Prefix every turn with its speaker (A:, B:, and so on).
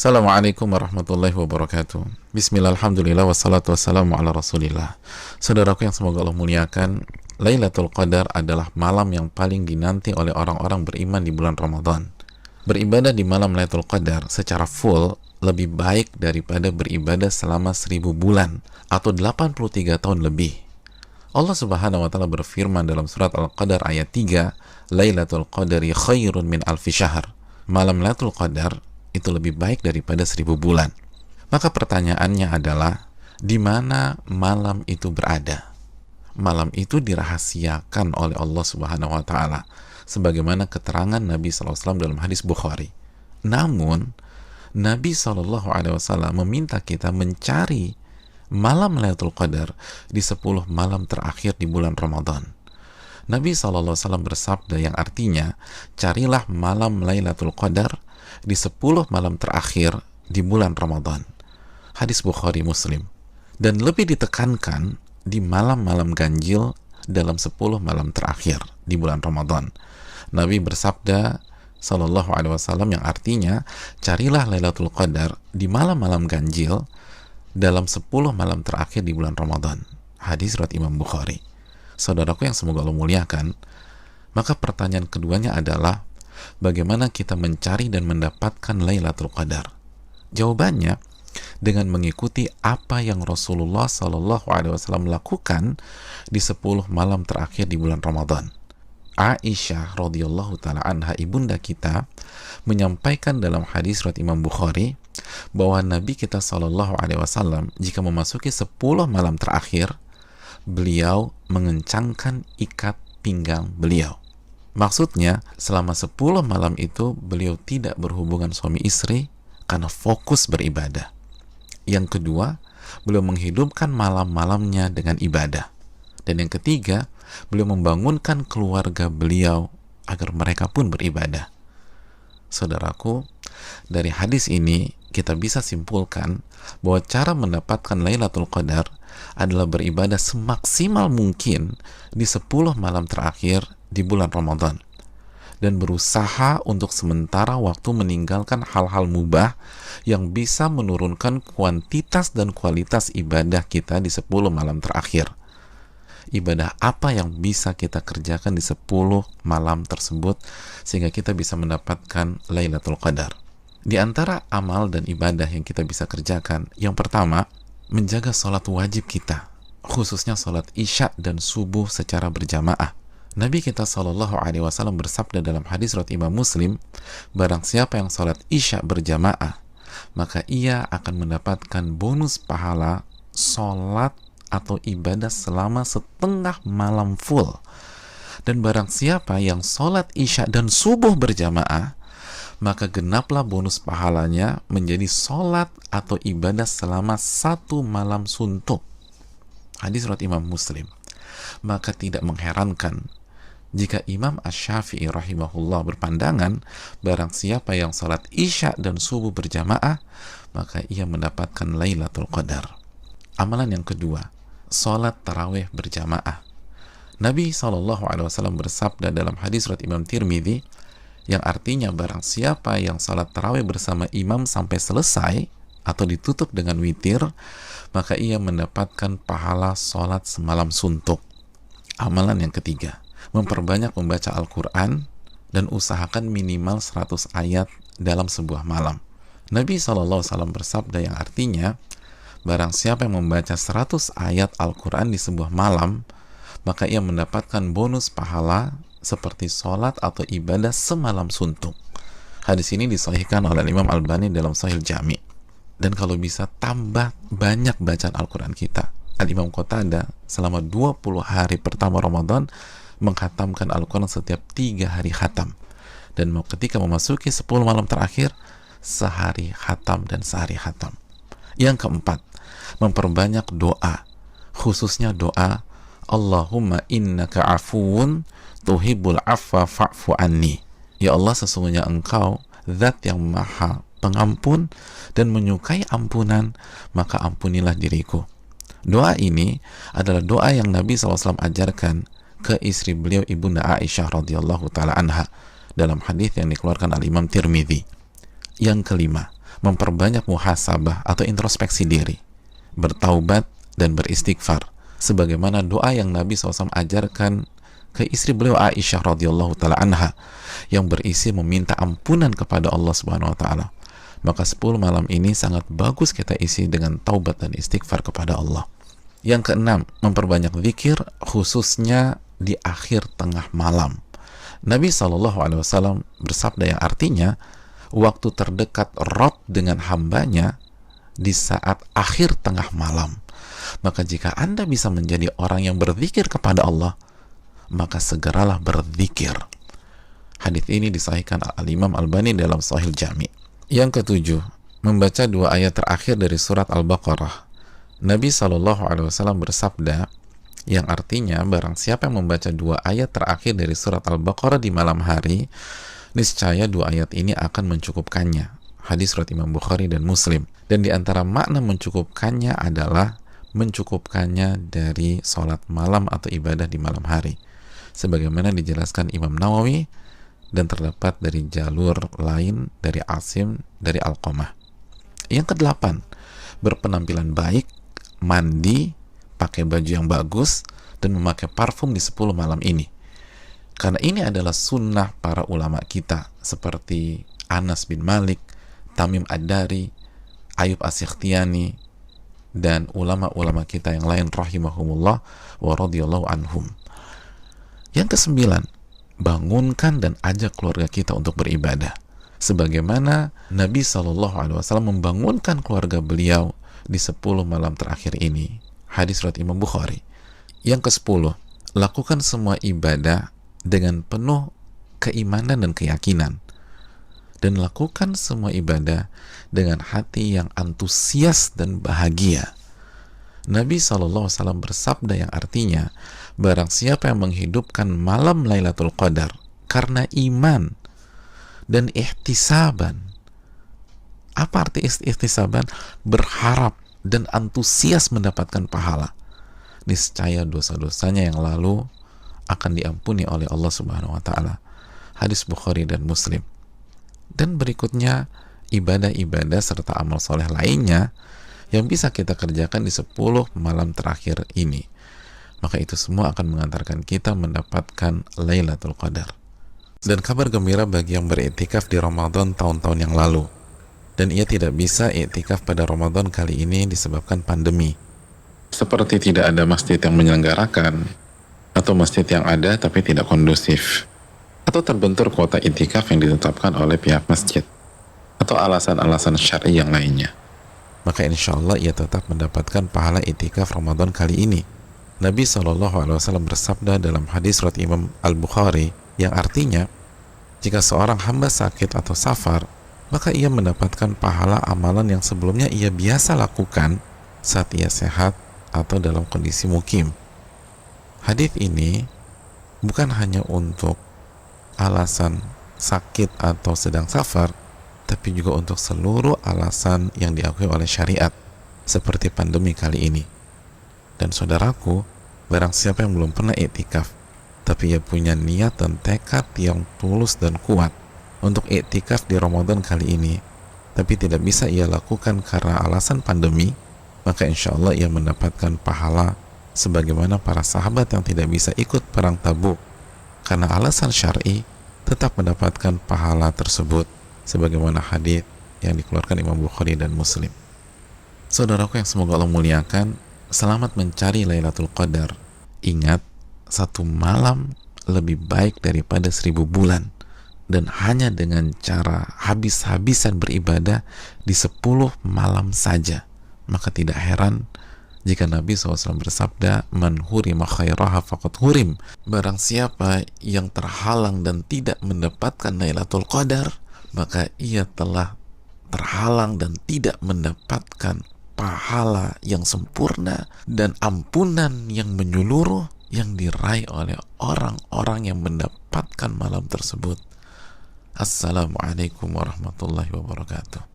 A: Assalamualaikum warahmatullahi wabarakatuh. Bismillah, alhamdulillah, wassalatu wassalamu ala rasulillah. Saudaraku yang semoga Allah muliakan, Lailatul Qadar adalah malam yang paling dinanti oleh orang-orang beriman di bulan Ramadan. Beribadah di malam Lailatul Qadar secara full lebih baik daripada beribadah selama 1000 bulan atau 83 tahun lebih. Allah Subhanahu wa taala berfirman dalam surat Al-Qadar ayat 3, Lailatul Qadari khairun min alfi syahr. Malam Lailatul Qadar itu lebih baik daripada 1000 bulan. Maka pertanyaannya adalah, di mana malam itu berada? Malam itu dirahasiakan oleh Allah Subhanahu wa taala sebagaimana keterangan Nabi SAW dalam hadis Bukhari. Namun Nabi SAW meminta kita mencari malam Lailatul Qadar di 10 malam terakhir di bulan Ramadan. Nabi SAW bersabda yang artinya, carilah malam Lailatul Qadar di 10 malam terakhir di bulan Ramadan. Hadis Bukhari Muslim. Dan lebih ditekankan di malam-malam ganjil dalam 10 malam terakhir di bulan Ramadan. Nabi bersabda sallallahu alaihi wasallam yang artinya, carilah Lailatul Qadar di malam-malam ganjil dalam 10 malam terakhir di bulan Ramadan. Hadis riwayat Imam Bukhari. Saudaraku yang semoga Allah muliakan, maka pertanyaan keduanya adalah, bagaimana kita mencari dan mendapatkan Lailatul Qadar? Jawabannya dengan mengikuti apa yang Rasulullah SAW lakukan di 10 malam terakhir di bulan Ramadan. Aisyah radhiyallahu taala anha, ibunda kita, menyampaikan dalam hadis riwayat Imam Bukhari bahwa Nabi kita SAW jika memasuki 10 malam terakhir, beliau mengencangkan ikat pinggang beliau. Maksudnya, selama 10 malam itu beliau tidak berhubungan suami istri karena fokus beribadah. Yang kedua, beliau menghidupkan malam-malamnya dengan ibadah. Dan yang ketiga, beliau membangunkan keluarga beliau agar mereka pun beribadah. Saudaraku, dari hadis ini kita bisa simpulkan bahwa cara mendapatkan Lailatul Qadar adalah beribadah semaksimal mungkin di 10 malam terakhir di bulan Ramadan, dan berusaha untuk sementara waktu meninggalkan hal-hal mubah yang bisa menurunkan kuantitas dan kualitas ibadah kita di 10 malam terakhir. Ibadah apa yang bisa kita kerjakan di 10 malam tersebut sehingga kita bisa mendapatkan Lailatul Qadar? Di antara amal dan ibadah yang kita bisa kerjakan, yang pertama, menjaga sholat wajib kita, khususnya sholat isya dan subuh secara berjamaah. Nabi kita SAW bersabda dalam hadis riwayat Imam Muslim, barang siapa yang sholat isya berjamaah, maka ia akan mendapatkan bonus pahala sholat atau ibadah selama setengah malam full. Dan barang siapa yang sholat isya dan subuh berjamaah, maka genaplah bonus pahalanya menjadi sholat atau ibadah selama 1 malam suntuk. Hadis riwayat Imam Muslim. Maka tidak mengherankan jika Imam Asy-Syafi'i rahimahullah berpandangan, barang siapa yang sholat isya dan subuh berjamaah, maka ia mendapatkan Lailatul Qadar. Amalan yang kedua, sholat tarawih berjamaah. Nabi SAW bersabda dalam hadis riwayat Imam Tirmidzi, yang artinya barang siapa yang sholat tarawih bersama imam sampai selesai atau ditutup dengan witir, maka ia mendapatkan pahala sholat semalam suntuk. Amalan yang ketiga, memperbanyak membaca Al-Quran dan usahakan minimal 100 ayat dalam sebuah malam. Nabi SAW bersabda yang artinya, barang siapa yang membaca 100 ayat Al-Quran di sebuah malam, maka ia mendapatkan bonus pahala seperti sholat atau ibadah semalam suntuk. Hadis ini disahihkan oleh Imam Albani dalam Sahih Jami. Dan kalau bisa tambah banyak bacaan Al-Quran kita. Al-Imam Qatadah selama 20 hari pertama Ramadan menghatamkan Al-Quran setiap 3 hari khatam. Dan ketika memasuki 10 malam terakhir, sehari khatam dan sehari khatam. Yang keempat, memperbanyak doa, khususnya doa Allahumma innaka afuwun tuhibbul afwa fa'fu anni. Ya Allah, sesungguhnya Engkau zat yang maha pengampun dan menyukai ampunan, maka ampunilah diriku. Doa ini adalah doa yang Nabi SAW ajarkan ke istri beliau, ibunda Aisyah radhiyallahu taala anha, dalam hadis yang dikeluarkan oleh Imam Tirmidzi. Yang kelima, memperbanyak muhasabah atau introspeksi diri, bertaubat dan beristighfar, sebagaimana doa yang Nabi SAW ajarkan ke istri beliau Aisyah radhiyallahu taala anha yang berisi meminta ampunan kepada Allah Subhanahu wa taala. Maka 10 malam ini sangat bagus kita isi dengan taubat dan istighfar kepada Allah. Yang keenam, memperbanyak zikir khususnya di akhir tengah malam. Nabi SAW bersabda yang artinya waktu terdekat Rabb dengan hambanya di saat akhir tengah malam. Maka jika Anda bisa menjadi orang yang berzikir kepada Allah, maka segeralah berzikir. Hadis ini disahihkan Al-Imam Albani dalam Sahih Jami. Yang ketujuh, membaca 2 ayat terakhir dari surat Al-Baqarah. Nabi SAW bersabda yang artinya barang siapa yang membaca 2 ayat terakhir dari surat Al-Baqarah di malam hari, niscaya 2 ayat ini akan mencukupkannya. Hadis riwayat Imam Bukhari dan Muslim. Dan di antara makna mencukupkannya adalah mencukupkannya dari sholat malam atau ibadah di malam hari, sebagaimana dijelaskan Imam Nawawi dan terdapat dari jalur lain dari Asim dari Alqamah. Yang kedelapan, berpenampilan baik, mandi, pakai baju yang bagus, dan memakai parfum di 10 malam ini. Karena ini adalah sunnah para ulama kita seperti Anas bin Malik, Tamim Ad-Dari, Ayub As-Sikhtiyani, dan ulama-ulama kita yang lain rahimahumullah wa radhiyallahu anhum. Yang kesembilan, bangunkan dan ajak keluarga kita untuk beribadah, sebagaimana Nabi SAW membangunkan keluarga beliau di 10 malam terakhir ini. Hadis riwayat Imam Bukhari. Yang ke-10, lakukan semua ibadah dengan penuh keimanan dan keyakinan, dan lakukan semua ibadah dengan hati yang antusias dan bahagia. Nabi SAW bersabda yang artinya, barang siapa yang menghidupkan malam Lailatul Qadar karena iman dan ihtisaban. Apa arti ihtisaban? Berharap dan antusias mendapatkan pahala. Niscaya dosa-dosanya yang lalu akan diampuni oleh Allah Subhanahu wa taala. Hadis Bukhari dan Muslim. Dan berikutnya ibadah-ibadah serta amal soleh lainnya yang bisa kita kerjakan di 10 malam terakhir ini. Maka itu semua akan mengantarkan kita mendapatkan Lailatul Qadar. Dan kabar gembira bagi yang beriktikaf di Ramadan tahun-tahun yang lalu, dan ia tidak bisa iktikaf pada Ramadan kali ini disebabkan pandemi. Seperti tidak ada masjid yang menyelenggarakan, atau masjid yang ada tapi tidak kondusif, atau terbentur kuota iktikaf yang ditetapkan oleh pihak masjid, atau alasan-alasan syar'i yang lainnya. Maka insya Allah ia tetap mendapatkan pahala iktikaf Ramadan kali ini. Nabi SAW bersabda dalam hadis riwayat Imam Al-Bukhari yang artinya, jika seorang hamba sakit atau safar, maka ia mendapatkan pahala amalan yang sebelumnya ia biasa lakukan saat ia sehat atau dalam kondisi mukim. Hadis ini bukan hanya untuk alasan sakit atau sedang safar, tapi juga untuk seluruh alasan yang diakui oleh syariat, seperti pandemi kali ini. Dan saudaraku, barang siapa yang belum pernah iktikaf, tapi ia punya niat dan tekad yang tulus dan kuat untuk iktikaf di Ramadan kali ini, tapi tidak bisa ia lakukan karena alasan pandemi, maka insya Allah ia mendapatkan pahala sebagaimana para sahabat yang tidak bisa ikut perang Tabuk karena alasan syar'i, tetap mendapatkan pahala tersebut sebagaimana hadis yang dikeluarkan Imam Bukhari dan Muslim. Saudaraku yang semoga Allah muliakan, selamat mencari Lailatul Qadar. Ingat, 1 malam lebih baik daripada 1000 bulan, dan hanya dengan cara habis-habisan beribadah di 10 malam saja. Maka tidak heran jika Nabi SAW bersabda, man hurima khairaha faqad hurim. Barang siapa yang terhalang dan tidak mendapatkan Lailatul Qadar, maka ia telah terhalang dan tidak mendapatkan pahala yang sempurna dan ampunan yang menyeluruh yang diraih oleh orang-orang yang mendapatkan malam tersebut. Assalamualaikum warahmatullahi wabarakatuh.